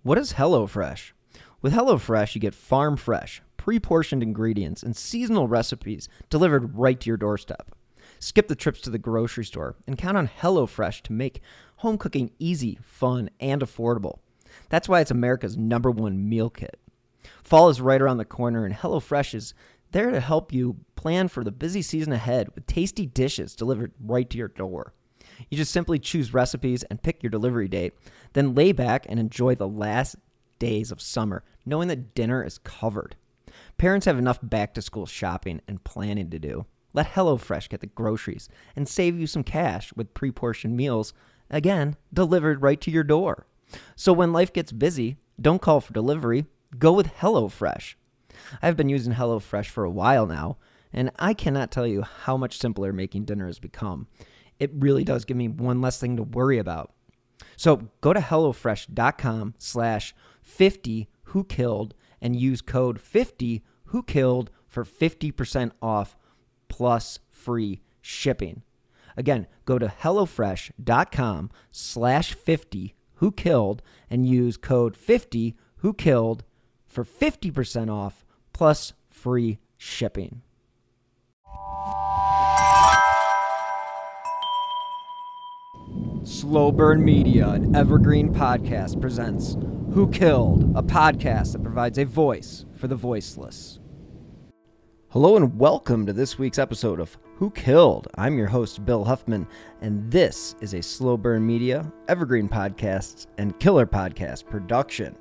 What is HelloFresh? With HelloFresh, you get farm fresh, pre-portioned ingredients and seasonal recipes delivered right to your doorstep. Skip the trips to the grocery store and count on HelloFresh to make home cooking easy, fun, and affordable. That's why it's America's #1 meal kit. Fall is right around the corner, and HelloFresh is there to help you plan for the busy season ahead with tasty dishes delivered right to your door. You just simply choose recipes and pick your delivery date, then lay back and enjoy the last days of summer, knowing that dinner is covered. Parents have enough back-to-school shopping and planning to do. Let HelloFresh get the groceries and save you some cash with pre-portioned meals, again, delivered right to your door. So when life gets busy, don't call for delivery, go with HelloFresh. I've been using HelloFresh for a while now, and I cannot tell you how much simpler making dinner has become. It really does give me one less thing to worry about. So go to HelloFresh.com/50whokilled and use code 50whokilled for 50% off plus free shipping. Again, go to HelloFresh.com/50whokilled and use code 50whokilled for 50% off plus free shipping. Slow Burn Media and Evergreen Podcast presents Who Killed, a podcast that provides a voice for the voiceless. Hello and welcome to this week's episode of Who Killed. I'm your host, Bill Huffman, and this is a Slow Burn Media, Evergreen Podcasts, and Killer Podcast production.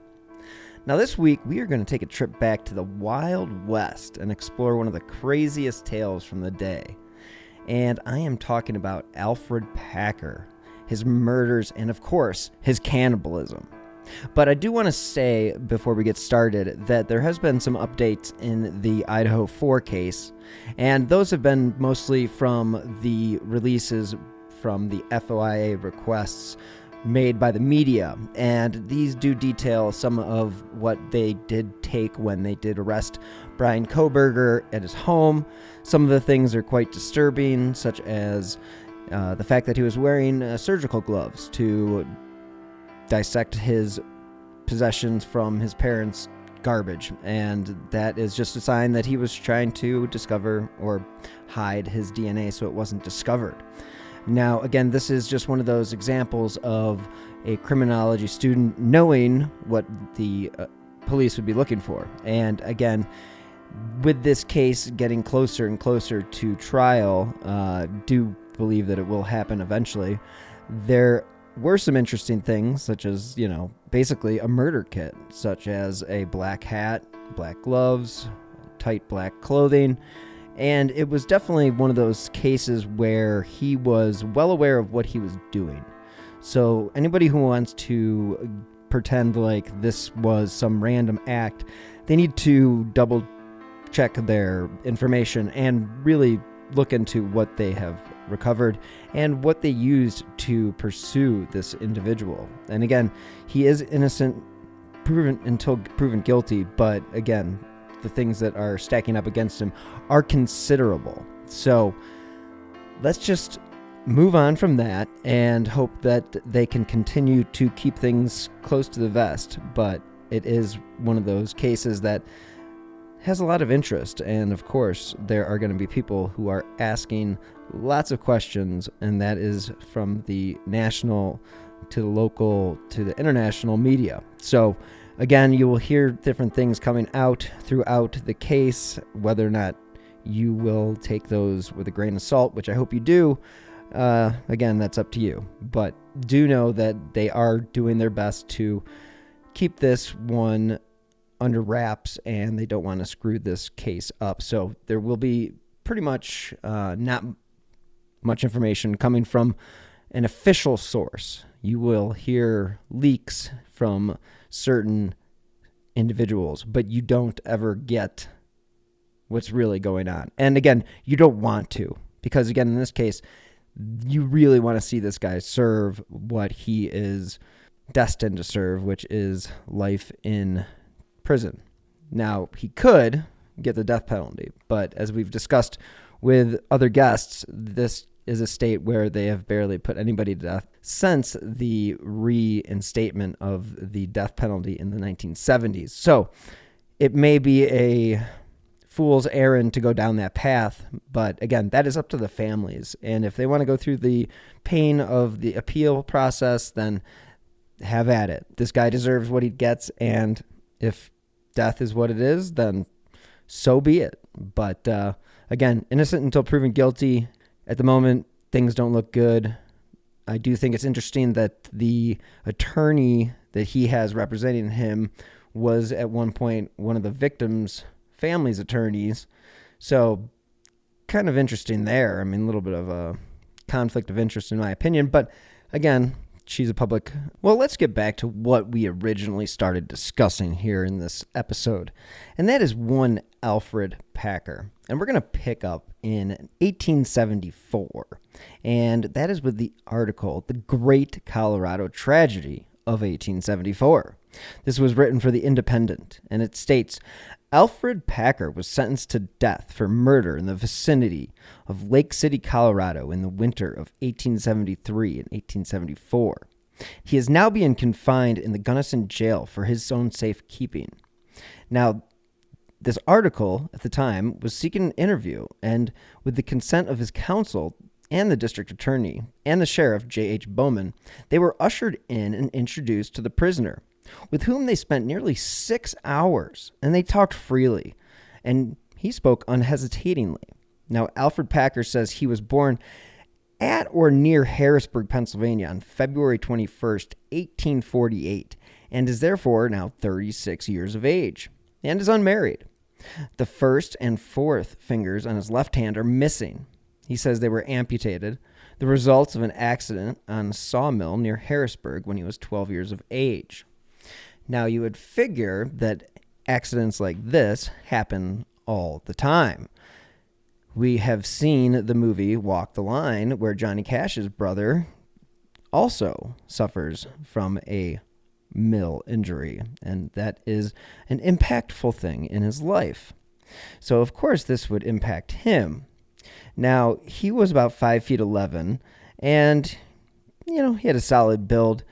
Now this week, we are going to take a trip back to the Wild West and explore one of the craziest tales from the day. And I am talking about Alfred Packer, his murders, and of course, his cannibalism. But I do want to say, before we get started, that there has been some updates in the Idaho 4 case, and those have been mostly from the releases from the FOIA requests made by the media, and these do detail some of what they did take when they did arrest Brian Kohberger at his home. Some of the things are quite disturbing, such as the fact that he was wearing surgical gloves to dissect his possessions from his parents' garbage, and that is just a sign that he was trying to discover or hide his DNA so it wasn't discovered. Now, again, this is just one of those examples of a criminology student knowing what the police would be looking for. And again, with this case getting closer and closer to trial, do believe that it will happen eventually. There were some interesting things, such as, basically a murder kit, such as a black hat, black gloves, tight black clothing. And it was definitely one of those cases where he was well aware of what he was doing. So anybody who wants to pretend like this was some random act, they need to double check their information and really look into what they have recovered and what they used to pursue this individual. And again, he is innocent until proven guilty, but again, the things that are stacking up against him are considerable. So let's just move on from that and hope that they can continue to keep things close to the vest. But it is one of those cases that has a lot of interest, and of course there are going to be people who are asking lots of questions, and that is from the national to the local to the international media. So again, you will hear different things coming out throughout the case. Whether or not you will take those with a grain of salt, which I hope you do, again, that's up to you. But do know that they are doing their best to keep this one under wraps, and they don't want to screw this case up. So there will be pretty much not much information coming from an official source. You will hear leaks from certain individuals, but you don't ever get what's really going on. And again, you don't want to, because again, in this case, you really want to see this guy serve what he is destined to serve, which is life in prison. Now, he could get the death penalty, but as we've discussed with other guests, this is a state where they have barely put anybody to death since the reinstatement of the death penalty in the 1970s. So it may be a fool's errand to go down that path, but again, that is up to the families. And if they want to go through the pain of the appeal process, then have at it. This guy deserves what he gets, and if death is what it is, then so be it. But again, innocent until proven guilty. At the moment, things don't look good. I do think it's interesting that the attorney that he has representing him was at one point one of the victims' family's attorneys. So kind of interesting there. I mean, a little bit of a conflict of interest in my opinion. But again, she's a public... Well, let's get back to what we originally started discussing here in this episode. And that is one Alfred Packer. And we're going to pick up in 1874. And that is with the article, The Great Colorado Tragedy of 1874. This was written for The Independent, and it states, Alfred Packer was sentenced to death for murder in the vicinity of Lake City, Colorado in the winter of 1873 and 1874. He is now being confined in the Gunnison jail for his own safekeeping. Now, this article at the time was seeking an interview, and with the consent of his counsel and the district attorney and the sheriff, J.H. Bowman, they were ushered in and introduced to the prisoner, with whom they spent nearly 6 hours, and they talked freely, and he spoke unhesitatingly. Now, Alfred Packer says he was born at or near Harrisburg, Pennsylvania on February 21st, 1848, and is therefore now 36 years of age, and is unmarried. The first and fourth fingers on his left hand are missing. He says they were amputated, the results of an accident on a sawmill near Harrisburg when he was 12 years of age. Now, you would figure that accidents like this happen all the time. We have seen the movie Walk the Line, where Johnny Cash's brother also suffers from a mill injury, and that is an impactful thing in his life. So, of course, this would impact him. Now, he was about 5 feet 11, and, he had a solid build,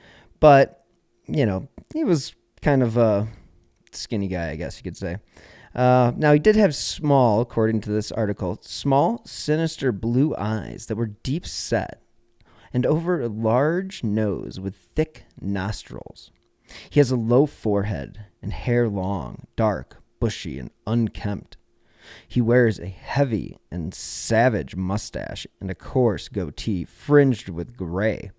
but, he was kind of a skinny guy, I guess you could say. Now, he did have small, according to this article, small, sinister blue eyes that were deep set and over a large nose with thick nostrils. He has a low forehead and hair long, dark, bushy, and unkempt. He wears a heavy and savage mustache and a coarse goatee fringed with gray.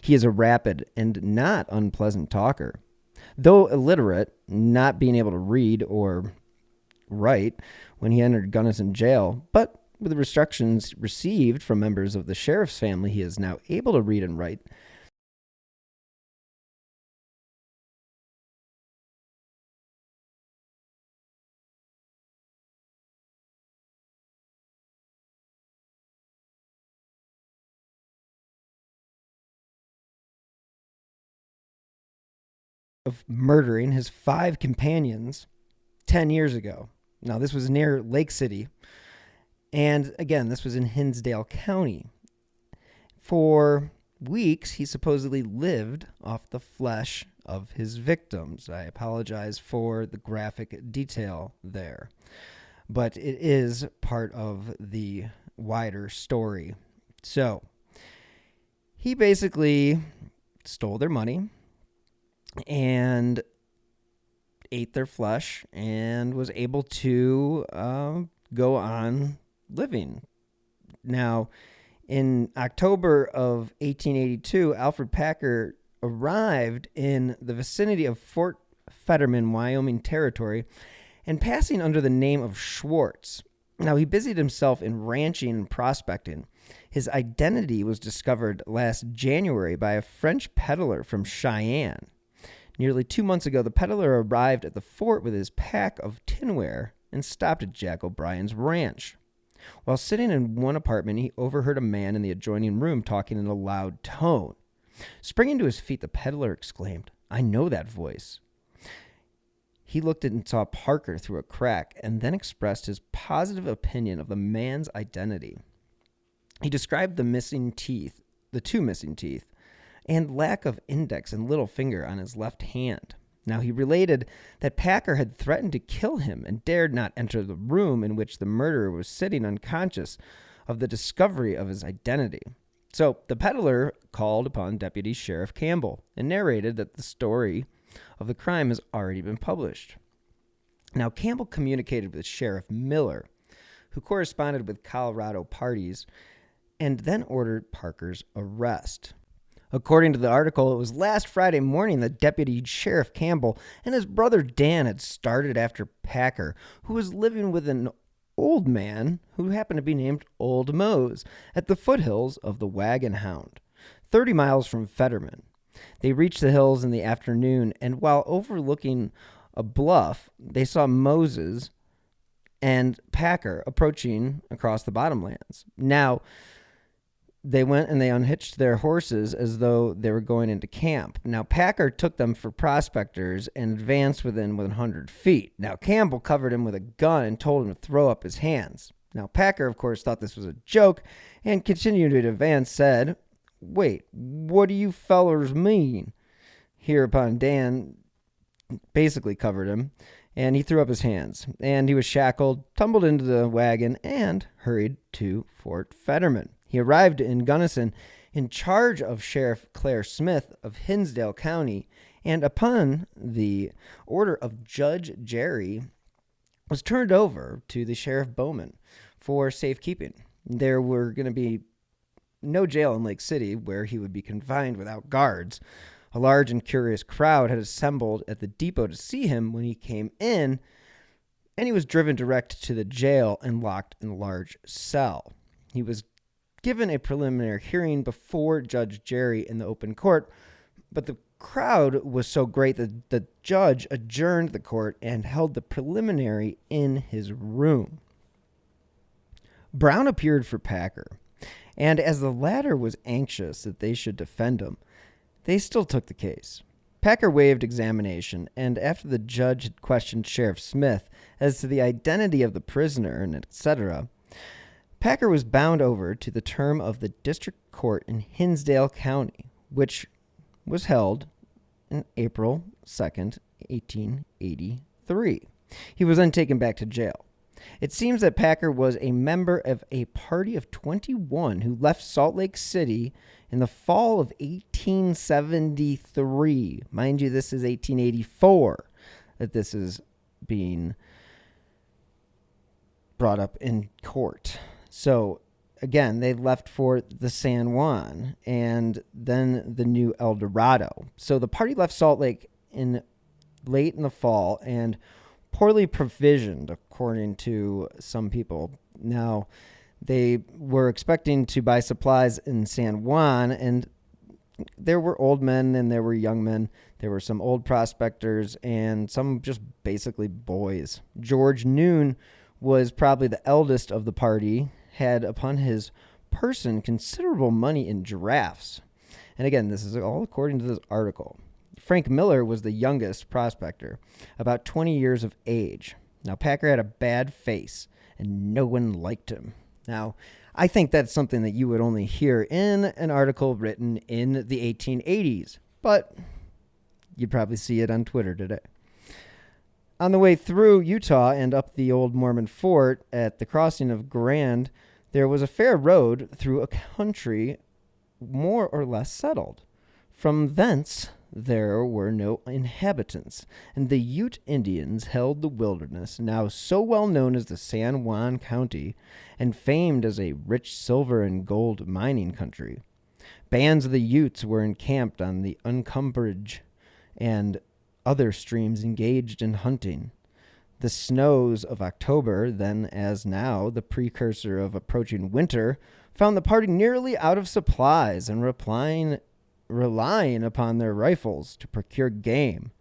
He is a rapid and not unpleasant talker. Though illiterate, not being able to read or write when he entered Gunnison jail, but with the instructions received from members of the sheriff's family, he is now able to read and write. Of murdering his 5 companions 10 years ago. Now, this was near Lake City, and again, this was in Hinsdale County. For weeks, he supposedly lived off the flesh of his victims. I apologize for the graphic detail there, but it is part of the wider story. So, he basically stole their money and ate their flesh and was able to go on living. Now, in October of 1882, Alfred Packer arrived in the vicinity of Fort Fetterman, Wyoming Territory, and passing under the name of Schwartz. Now, he busied himself in ranching and prospecting. His identity was discovered last January by a French peddler from Cheyenne. Nearly 2 months ago, the peddler arrived at the fort with his pack of tinware and stopped at Jack O'Brien's ranch. While sitting in one apartment, he overheard a man in the adjoining room talking in a loud tone. Springing to his feet, the peddler exclaimed, "I know that voice." He looked and saw Parker through a crack and then expressed his positive opinion of the man's identity. He described the two missing teeth, and lack of index and little finger on his left hand. Now, he related that Packer had threatened to kill him and dared not enter the room in which the murderer was sitting unconscious of the discovery of his identity. So the peddler called upon Deputy Sheriff Campbell and narrated that the story of the crime has already been published. Now, Campbell communicated with Sheriff Miller, who corresponded with Colorado parties, and then ordered Parker's arrest. According to the article, it was last Friday morning that Deputy Sheriff Campbell and his brother Dan had started after Packer, who was living with an old man who happened to be named Old Mose at the foothills of the Wagon Hound, 30 miles from Fetterman. They reached the hills in the afternoon, and while overlooking a bluff, they saw Moses and Packer approaching across the bottomlands. Now, they went and they unhitched their horses as though they were going into camp. Now, Packer took them for prospectors and advanced within 100 feet. Now, Campbell covered him with a gun and told him to throw up his hands. Now, Packer, of course, thought this was a joke and continued to advance, said, "Wait, what do you fellers mean?" Hereupon, Dan basically covered him, and he threw up his hands. And he was shackled, tumbled into the wagon, and hurried to Fort Fetterman. He arrived in Gunnison in charge of Sheriff Claire Smith of Hinsdale County, and upon the order of Judge Jerry, was turned over to the Sheriff Bowman for safekeeping. There were going to be no jail in Lake City where he would be confined without guards. A large and curious crowd had assembled at the depot to see him when he came in, and he was driven direct to the jail and locked in a large cell. He was given a preliminary hearing before Judge Jerry in the open court, but the crowd was so great that the judge adjourned the court and held the preliminary in his room. Brown appeared for Packer, and as the latter was anxious that they should defend him, they still took the case. Packer waived examination, and after the judge had questioned Sheriff Smith as to the identity of the prisoner and etc., Packer was bound over to the term of the district court in Hinsdale County, which was held on April 2nd, 1883. He was then taken back to jail. It seems that Packer was a member of a party of 21 who left Salt Lake City in the fall of 1873. Mind you, this is 1884 that this is being brought up in court. So, again, they left for the San Juan and then the new El Dorado. So the party left Salt Lake late in the fall and poorly provisioned, according to some people. Now, they were expecting to buy supplies in San Juan, and there were old men and there were young men. There were some old prospectors and some just basically boys. George Noon was probably the eldest of the party, had upon his person considerable money in giraffes. And again, this is all according to this article. Frank Miller was the youngest prospector, about 20 years of age. Now, Packer had a bad face, and no one liked him. Now, I think that's something that you would only hear in an article written in the 1880s, but you'd probably see it on Twitter today. On the way through Utah and up the old Mormon fort at the crossing of Grand, there was a fair road through a country more or less settled. From thence there were no inhabitants, and the Ute Indians held the wilderness, now so well known as the San Juan County, and famed as a rich silver and gold mining country. Bands of the Utes were encamped on the Uncombridge and other streams engaged in hunting. The snows of October, then as now the precursor of approaching winter, found the party nearly out of supplies and relying upon their rifles to procure game.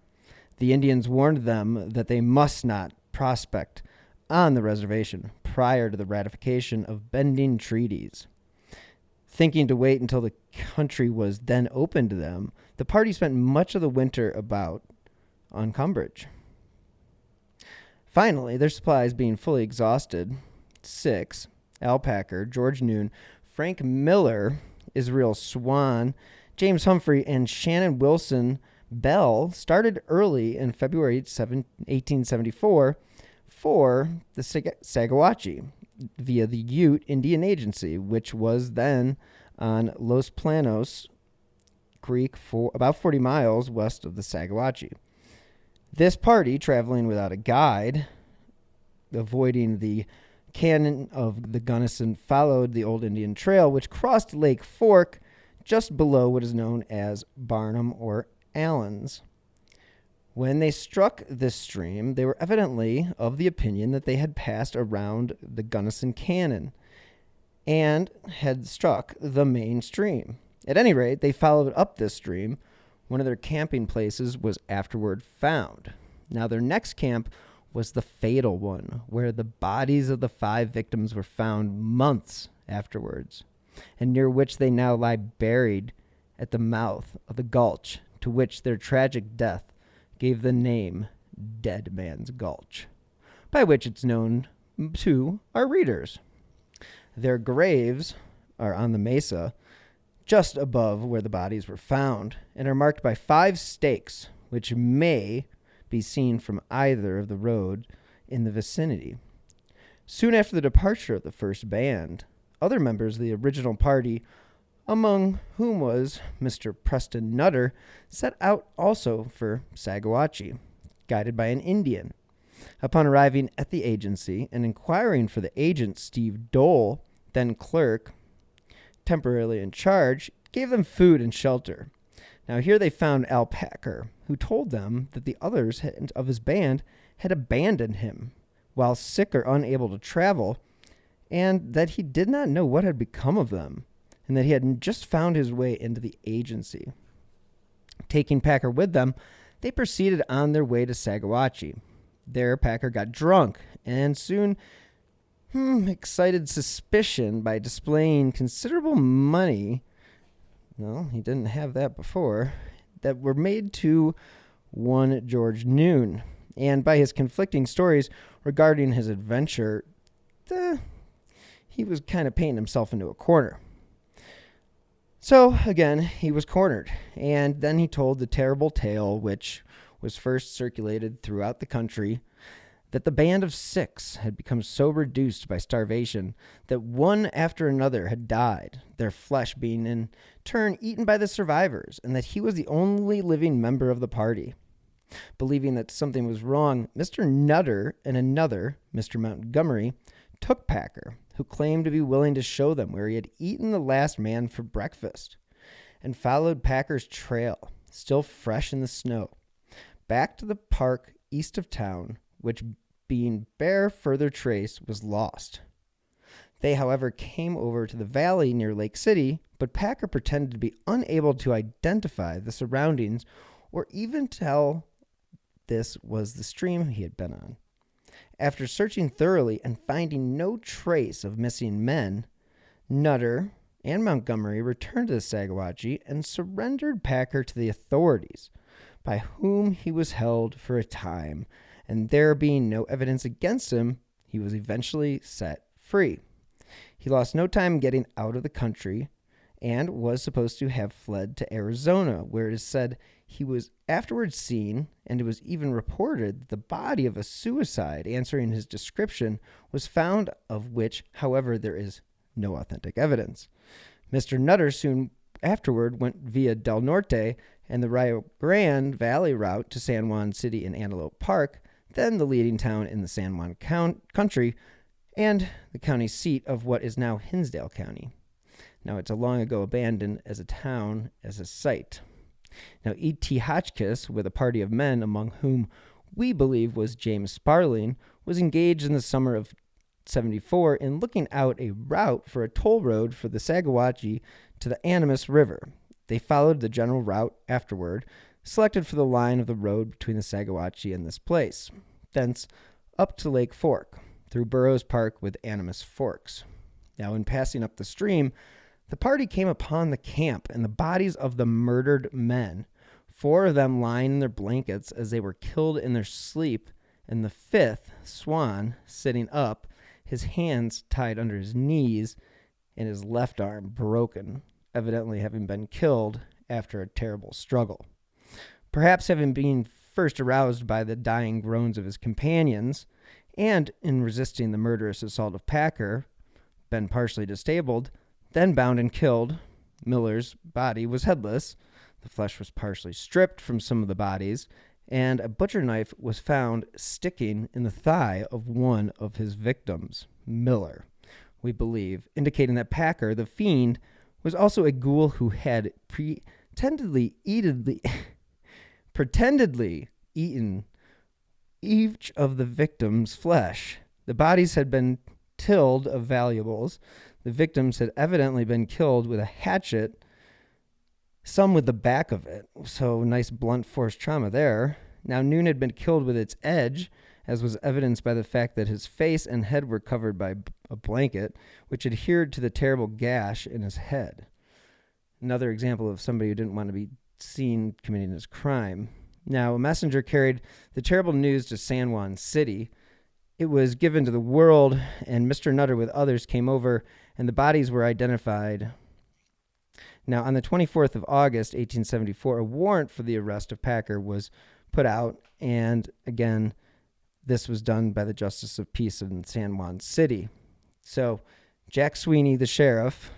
The Indians warned them that they must not prospect on the reservation prior to the ratification of binding treaties. Thinking to wait until the country was then open to them, the party spent much of the winter about on Cambridge. Finally, their supplies being fully exhausted, 6, Al Packer, George Noon, Frank Miller, Israel Swan, James Humphrey, and Shannon Wilson Bell started early in February 1874 for the Saguache via the Ute Indian Agency, which was then on Los Planos Creek for about 40 miles west of the Saguache. This party, traveling without a guide, avoiding the canyon of the Gunnison, followed the old Indian Trail, which crossed Lake Fork just below what is known as Barnum or Allen's. When they struck this stream, they were evidently of the opinion that they had passed around the Gunnison Canyon and had struck the main stream. At any rate, they followed up this stream. One of their camping places was afterward found. Now, their next camp was the fatal one, where the bodies of the 5 victims were found months afterwards, and near which they now lie buried at the mouth of the gulch to which their tragic death gave the name Dead Man's Gulch, by which it's known to our readers. Their graves are on the mesa just above where the bodies were found and are marked by 5 stakes, which may be seen from either of the road in the vicinity. Soon after the departure of the first band, other members of the original party, among whom was Mr. Preston Nutter, set out also for Saguache, guided by an Indian. Upon arriving at the agency and inquiring for the agent, Steve Dole, then clerk, temporarily in charge, gave them food and shelter. Now here they found Alferd Packer, who told them that the others of his band had abandoned him while sick or unable to travel, and that he did not know what had become of them, and that he had just found his way into the agency. Taking Packer with them, they proceeded on their way to Saguache. There, Packer got drunk and soon excited suspicion by displaying considerable money. No, he didn't have that before. That were made to one George Noon. And by his conflicting stories regarding his adventure, he was kind of painting himself into a corner. So, again, he was cornered. And then he told the terrible tale, which was first circulated throughout the country, that the band of 6 had become so reduced by starvation that one after another had died, their flesh being in turn eaten by the survivors, and that he was the only living member of the party. Believing that something was wrong, Mr. Nutter and another, Mr. Montgomery, took Packer, who claimed to be willing to show them where he had eaten the last man for breakfast, and followed Packer's trail, still fresh in the snow, back to the park east of town, which, being bare further trace, was lost. They, however, came over to the valley near Lake City, but Packer pretended to be unable to identify the surroundings or even tell this was the stream he had been on. After searching thoroughly and finding no trace of missing men, Nutter and Montgomery returned to the Saguache and surrendered Packer to the authorities, by whom he was held for a time, and there being no evidence against him, he was eventually set free. He lost no time getting out of the country and was supposed to have fled to Arizona, where it is said he was afterwards seen, and it was even reported that the body of a suicide answering his description was found, of which, however, there is no authentic evidence. Mr. Nutter soon afterward went via Del Norte and the Rio Grande Valley route to San Juan City and Antelope Park, then the leading town in the San Juan country and the county seat of what is now Hinsdale County. Now, it's a long ago abandoned as a town as a site. Now, E.T. Hotchkiss, with a party of men, among whom we believe was James Sparling, was engaged in the summer of 74 in looking out a route for a toll road for the Saguache to the Animas River. They followed the general route afterward, selected for the line of the road between the Saguache and this place, thence up to Lake Fork, through Burroughs Park with Animas Forks. Now, in passing up the stream, the party came upon the camp and the bodies of the murdered men, 4 of them lying in their blankets as they were killed in their sleep, and the 5th, Swan, sitting up, his hands tied under his knees, and his left arm broken, evidently having been killed after a terrible struggle. Perhaps having been first aroused by the dying groans of his companions, and in resisting the murderous assault of Packer, been partially disabled, then bound and killed. Miller's body was headless. The flesh was partially stripped from some of the bodies, and a butcher knife was found sticking in the thigh of one of his victims, Miller, we believe, indicating that Packer, the fiend, was also a ghoul who had pretendedly eaten each of the victims' flesh. The bodies had been tilled of valuables. The victims had evidently been killed with a hatchet, some with the back of it. So nice blunt force trauma there. Now Noon had been killed with its edge, as was evidenced by the fact that his face and head were covered by a blanket, which adhered to the terrible gash in his head. Another example of somebody who didn't want to be seen committing his crime. Now, a messenger carried the terrible news to San Juan City. It was given to the world, and Mr. Nutter with others came over, and the bodies were identified. Now, on the 24th of August, 1874, a warrant for the arrest of Packer was put out, and again, this was done by the Justice of Peace in San Juan City. So, Jack Sweeney, the sheriff,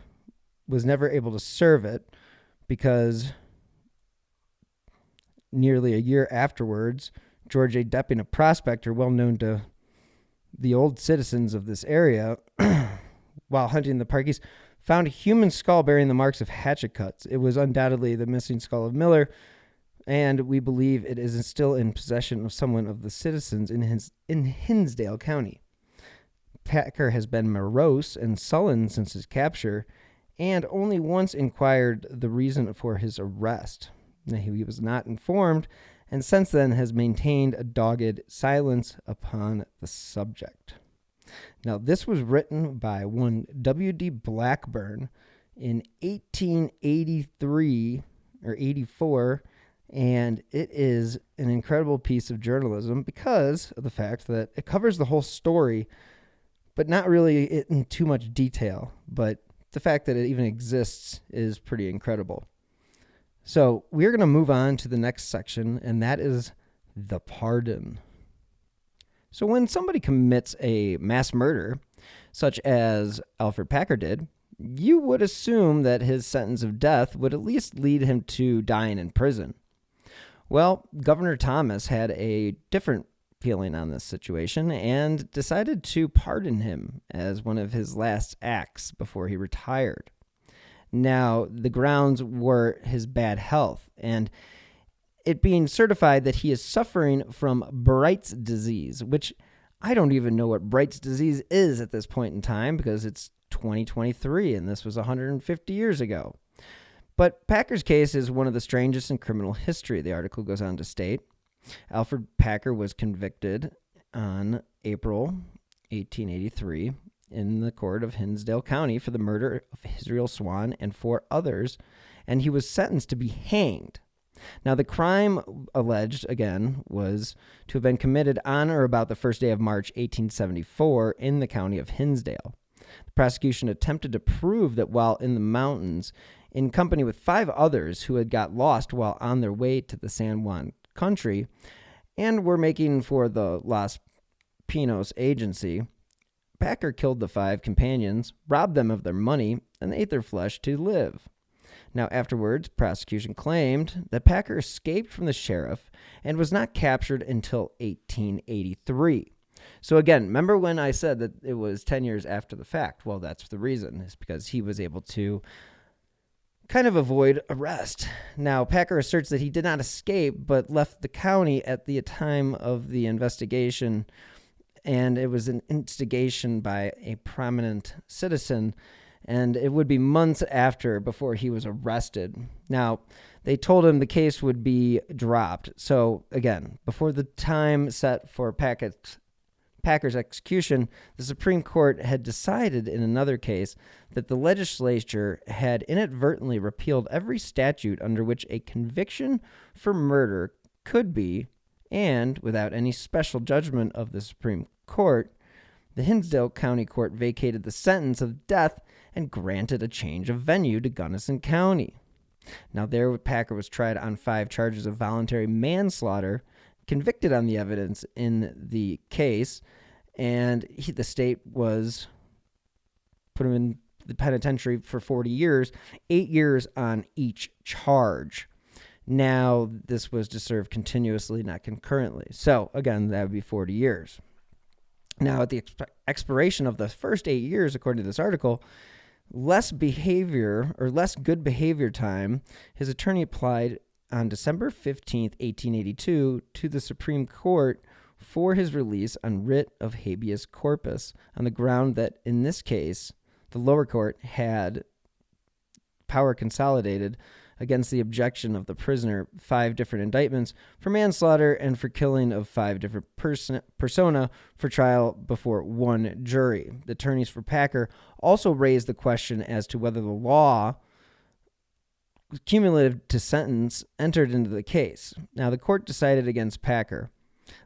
was never able to serve it because nearly a year afterwards, George A. Depping, a prospector well known to the old citizens of this area, while hunting the Parkies, found a human skull bearing the marks of hatchet cuts. It was undoubtedly the missing skull of Miller, and we believe it is still in possession of someone of the citizens in Hinsdale County. Packer has been morose and sullen since his capture, and only once inquired the reason for his arrest. He was not informed, and since then has maintained a dogged silence upon the subject. Now, this was written by one W.D. Blackburn in 1883 or 84, and it is an incredible piece of journalism because of the fact that it covers the whole story, but not really in too much detail. But the fact that it even exists is pretty incredible. So we're going to move on to the next section, and that is the pardon. So when somebody commits a mass murder, such as Alfred Packer did, you would assume that his sentence of death would at least lead him to dying in prison. Well, Governor Thomas had a different feeling on this situation and decided to pardon him as one of his last acts before he retired. Now, the grounds were his bad health, and it being certified that he is suffering from Bright's disease, which I don't even know what Bright's disease is at this point in time because it's 2023, and this was 150 years ago. But Packer's case is one of the strangest in criminal history, the article goes on to state. Alfred Packer was convicted on April 1883 in the court of Hinsdale County for the murder of Israel Swan and 4 others, and he was sentenced to be hanged. Now, the crime alleged, again, was to have been committed on or about the first day of March 1874 in the county of Hinsdale. The prosecution attempted to prove that while in the mountains, in company with 5 others who had got lost while on their way to the San Juan country and were making for the Los Pinos agency, Packer killed the 5 companions, robbed them of their money, and ate their flesh to live. Now, afterwards, prosecution claimed that Packer escaped from the sheriff and was not captured until 1883. So again, remember when I said that it was 10 years after the fact? Well, that's the reason, is because he was able to kind of avoid arrest. Now, Packer asserts that he did not escape, but left the county at the time of the investigation, and it was an instigation by a prominent citizen, and it would be months after before he was arrested. Now, they told him the case would be dropped. So, again, before the time set for Packer's execution, the Supreme Court had decided in another case that the legislature had inadvertently repealed every statute under which a conviction for murder could be, and without any special judgment of the Supreme Court, The Hinsdale County Court vacated the sentence of death and granted a change of venue to Gunnison County. Now, there, Packer was tried on 5 charges of voluntary manslaughter, convicted on the evidence in the case, and the state was put him in the penitentiary for 40 years, 8 years on each charge. Now, this was to serve continuously, not concurrently. So, again, that would be 40 years. Now, at the expiration of the first 8 years, according to this article, less good behavior time, his attorney applied on December 15th, 1882, to the Supreme Court for his release on writ of habeas corpus on the ground that, in this case, the lower court had power consolidated against the objection of the prisoner 5 different indictments for manslaughter and for killing of 5 different persona for trial before 1 jury. The attorneys for Packer also raised the question as to whether the law cumulative to sentence entered into the case. Now, the court decided against Packer.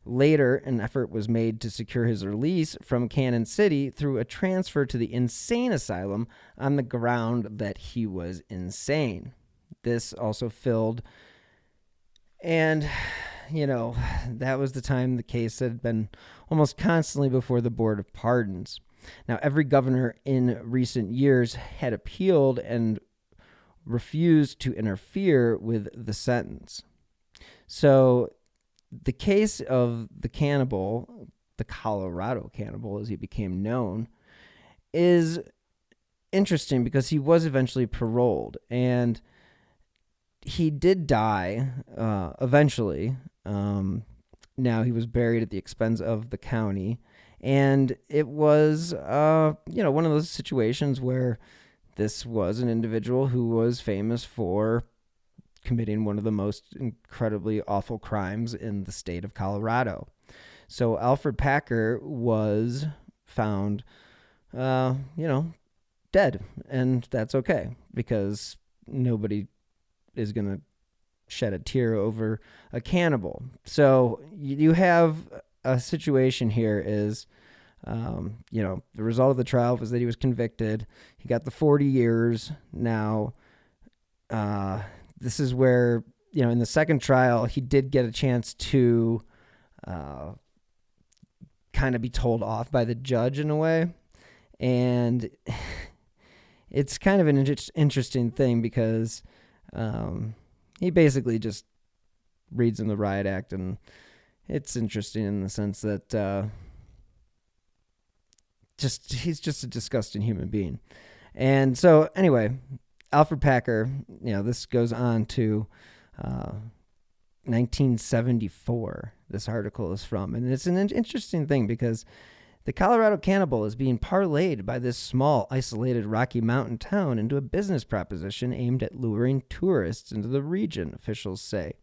Later, an effort was made to secure his release from Cannon City through a transfer to the insane asylum on the ground that he was insane. This also filled, and, that was the time the case had been almost constantly before the Board of Pardons. Now, every governor in recent years had appealed and refused to interfere with the sentence. So the case of the cannibal, the Colorado cannibal as he became known, is interesting because he was eventually paroled, and he did die eventually. Now, he was buried at the expense of the county, and it was, one of those situations where this was an individual who was famous for committing one of the most incredibly awful crimes in the state of Colorado. So Alferd Packer was found, dead, and that's okay because nobody is going to shed a tear over a cannibal. So you have a situation here is, the result of the trial was that he was convicted. He got the 40 years. Now, this is where, in the second trial, he did get a chance to kind of be told off by the judge in a way. And it's kind of an interesting thing because he basically just reads in the riot act, and it's interesting in the sense that he's just a disgusting human being. And so anyway, Alfred Packer, this goes on to 1974. This article is from, and it's an interesting thing because the Colorado cannibal is being parlayed by this small, isolated Rocky Mountain town into a business proposition aimed at luring tourists into the region, officials say.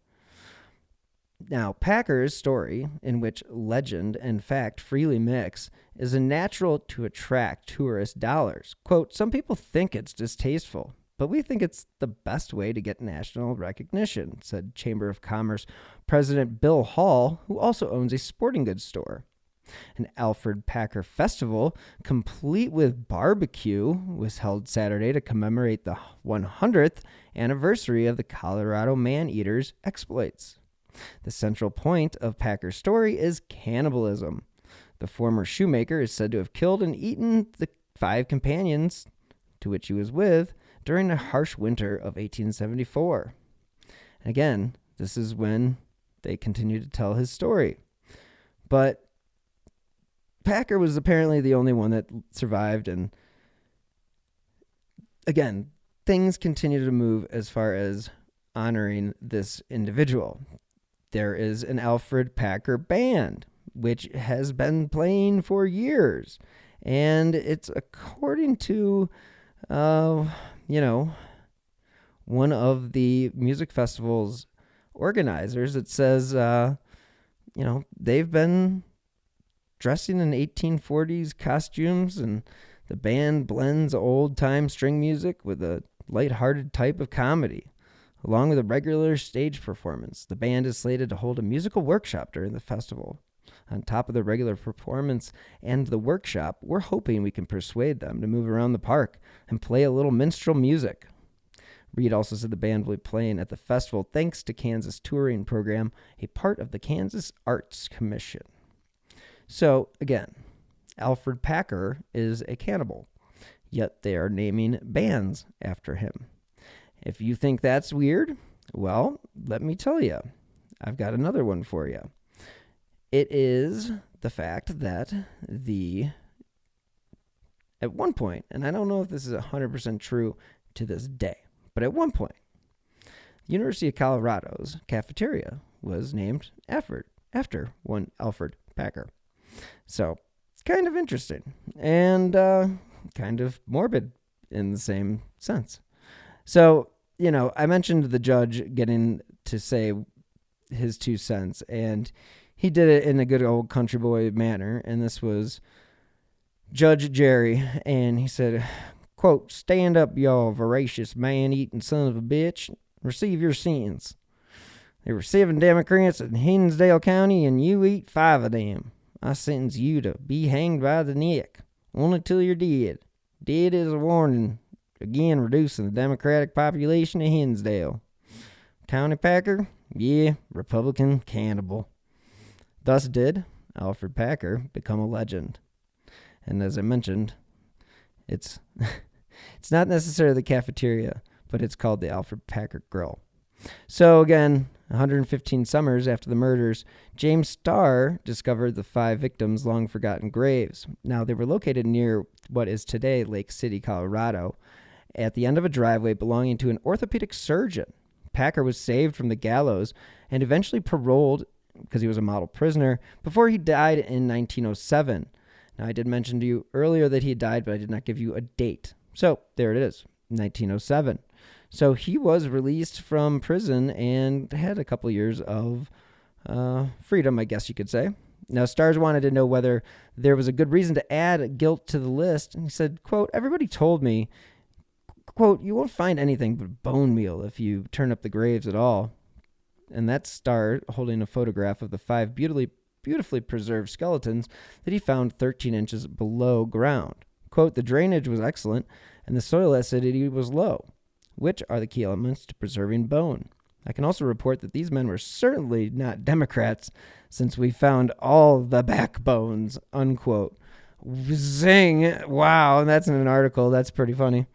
Now, Packer's story, in which legend and fact freely mix, is a natural to attract tourist dollars. Quote, "Some people think it's distasteful, but we think it's the best way to get national recognition," said Chamber of Commerce President Bill Hall, who also owns a sporting goods store. An Alferd Packer festival, complete with barbecue, was held Saturday to commemorate the 100th anniversary of the Colorado man-eater's exploits. The central point of Packer's story is cannibalism. The former shoemaker is said to have killed and eaten the 5 companions to which he was with during the harsh winter of 1874. And again, this is when they continue to tell his story. But Packer was apparently the only one that survived, and again, things continue to move as far as honoring this individual. There is an Alfred Packer band, which has been playing for years, and it's according to, one of the music festival's organizers. It says, they've been dressing in 1840s costumes, and the band blends old-time string music with a lighthearted type of comedy. Along with a regular stage performance, the band is slated to hold a musical workshop during the festival. On top of the regular performance and the workshop, we're hoping we can persuade them to move around the park and play a little minstrel music. Reed also said the band will be playing at the festival thanks to Kansas touring program, a part of the Kansas Arts Commission. So, again, Alferd Packer is a cannibal, yet they are naming bands after him. If you think that's weird, well, let me tell you. I've got another one for you. It is the fact that at one point, and I don't know if this is 100% true to this day, but at one point, the University of Colorado's cafeteria was named after one Alferd Packer. So, it's kind of interesting and kind of morbid in the same sense. So, I mentioned the judge getting to say his 2 cents, and he did it in a good old country boy manner, and this was Judge Jerry, and he said, quote, "Stand up, y'all voracious man-eating son of a bitch. Receive your sentence. There were 7 Democrats in Hinsdale County, and you eat 5 of them. I sentence you to be hanged by the neck, only till you're dead. Dead is a warning, again reducing the Democratic population of Hinsdale. County Packer, yeah, Republican cannibal." Thus did Alferd Packer become a legend. And as I mentioned, it's not necessarily the cafeteria, but it's called the Alferd Packer Grill. So again, 115 summers after the murders, James Starr discovered the 5 victims' long-forgotten graves. Now, they were located near what is today Lake City, Colorado, at the end of a driveway belonging to an orthopedic surgeon. Packer was saved from the gallows and eventually paroled because he was a model prisoner before he died in 1907. Now, I did mention to you earlier that he died, but I did not give you a date. So there it is, 1907. So he was released from prison and had a couple years of freedom, I guess you could say. Now, Starrs wanted to know whether there was a good reason to add guilt to the list. And he said, quote, "Everybody told me, quote, you won't find anything but bone meal if you turn up the graves at all." And that's Starr holding a photograph of the 5 beautifully preserved skeletons that he found 13 inches below ground. Quote, "The drainage was excellent and the soil acidity was low, which are the key elements to preserving bone. I can also report that these men were certainly not Democrats since we found all the backbones," unquote. Zing! Wow, that's in an article. That's pretty funny.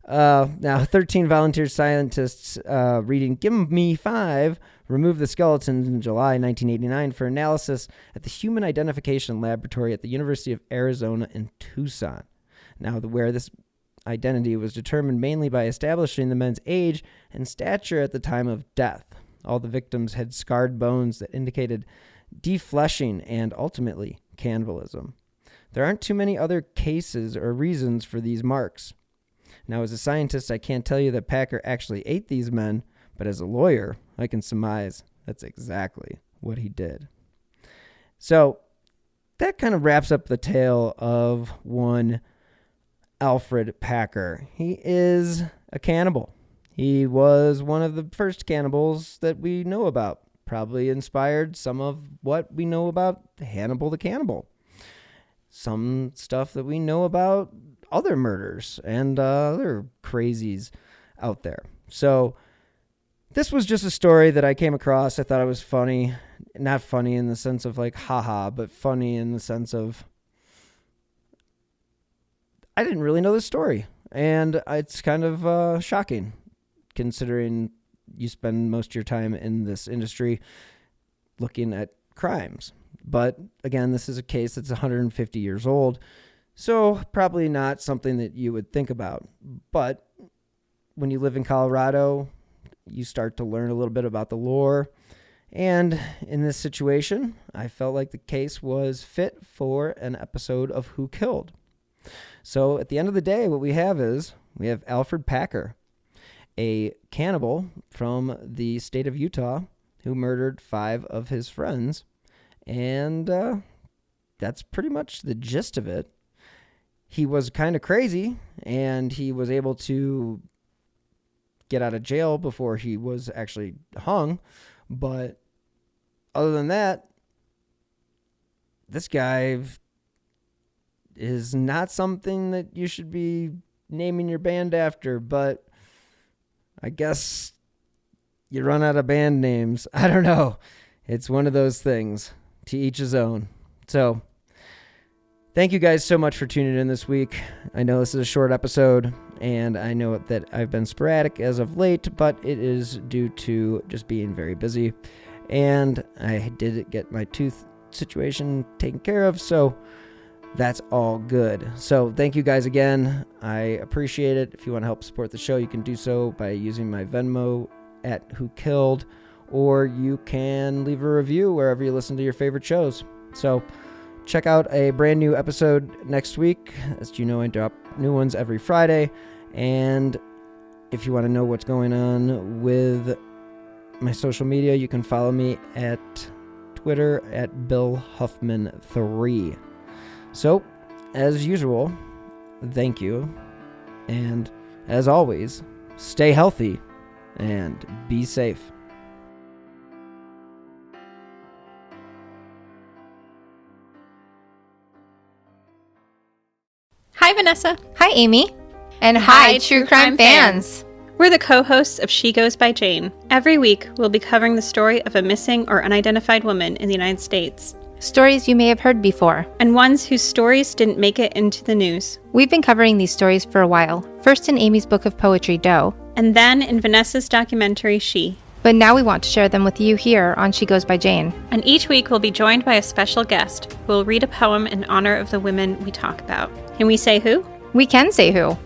Now, 13 volunteer scientists reading Give Me 5 removed the skeletons in July 1989 for analysis at the Human Identification Laboratory at the University of Arizona in Tucson. Now, where this identity was determined mainly by establishing the men's age and stature at the time of death. All the victims had scarred bones that indicated defleshing and ultimately cannibalism. There aren't too many other cases or reasons for these marks. Now, as a scientist, I can't tell you that Packer actually ate these men, but as a lawyer, I can surmise that's exactly what he did. So that kind of wraps up the tale of one Alfred Packer. He is a cannibal. He was one of the first cannibals that we know about, probably inspired some of what we know about Hannibal the Cannibal. Some stuff that we know about other murders and other crazies out there. So this was just a story that I came across. I thought it was funny. Not funny in the sense of like, haha, but funny in the sense of I didn't really know this story. And it's kind of shocking considering you spend most of your time in this industry looking at crimes. But again, this is a case that's 150 years old. So probably not something that you would think about. But when you live in Colorado, you start to learn a little bit about the lore. And in this situation, I felt like the case was fit for an episode of Who Killed. So at the end of the day, what we have Alferd Packer, a cannibal from the state of Utah who murdered 5 of his friends. And that's pretty much the gist of it. He was kind of crazy, and he was able to get out of jail before he was actually hung. But other than that, this guy is not something that you should be naming your band after, but I guess you run out of band names. I don't know. It's one of those things. To each his own. So, thank you guys so much for tuning in this week. I know this is a short episode, and I know that I've been sporadic as of late, but it is due to just being very busy. And I did get my tooth situation taken care of, so that's all good. So, thank you guys again. I appreciate it. If you want to help support the show, you can do so by using my Venmo at Who Killed, or you can leave a review wherever you listen to your favorite shows. So check out a brand new episode next week. As you know, I drop new ones every Friday. And if you want to know what's going on with my social media, you can follow me at Twitter at BillHuffman3. So, as usual, thank you. And as always, stay healthy and be safe. Hi, Vanessa. Hi, Amy. And hi, True Crime fans. We're the co-hosts of She Goes by Jane. Every week, we'll be covering the story of a missing or unidentified woman in the United States. Stories you may have heard before. And ones whose stories didn't make it into the news. We've been covering these stories for a while. First in Amy's book of poetry, Doe. And then in Vanessa's documentary, She. But now we want to share them with you here on She Goes by Jane. And each week we'll be joined by a special guest who will read a poem in honor of the women we talk about. Can we say who? We can say who.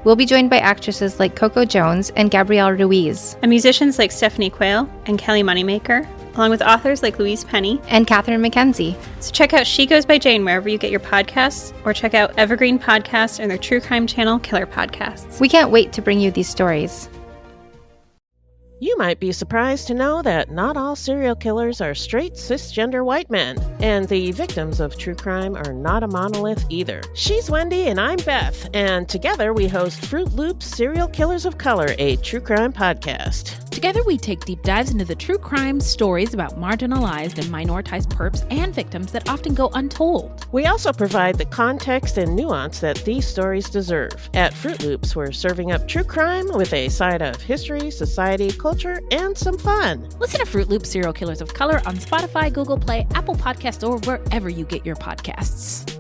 We'll be joined by actresses like Coco Jones and Gabrielle Ruiz. And musicians like Stephanie Quayle and Kelly Moneymaker, along with authors like Louise Penny and Catherine McKenzie. So check out She Goes by Jane wherever you get your podcasts, or check out Evergreen Podcasts and their true crime channel, Killer Podcasts. We can't wait to bring you these stories. You might be surprised to know that not all serial killers are straight, cisgender white men, and the victims of true crime are not a monolith either. She's Wendy and I'm Beth, and together we host Fruit Loops Serial Killers of Color, a true crime podcast. Together we take deep dives into the true crime stories about marginalized and minoritized perps and victims that often go untold. We also provide the context and nuance that these stories deserve. At Fruit Loops, we're serving up true crime with a side of history, society, culture, and some fun. Listen to Fruit Loop Serial Killers of Color on Spotify, Google Play, Apple Podcasts, or wherever you get your podcasts.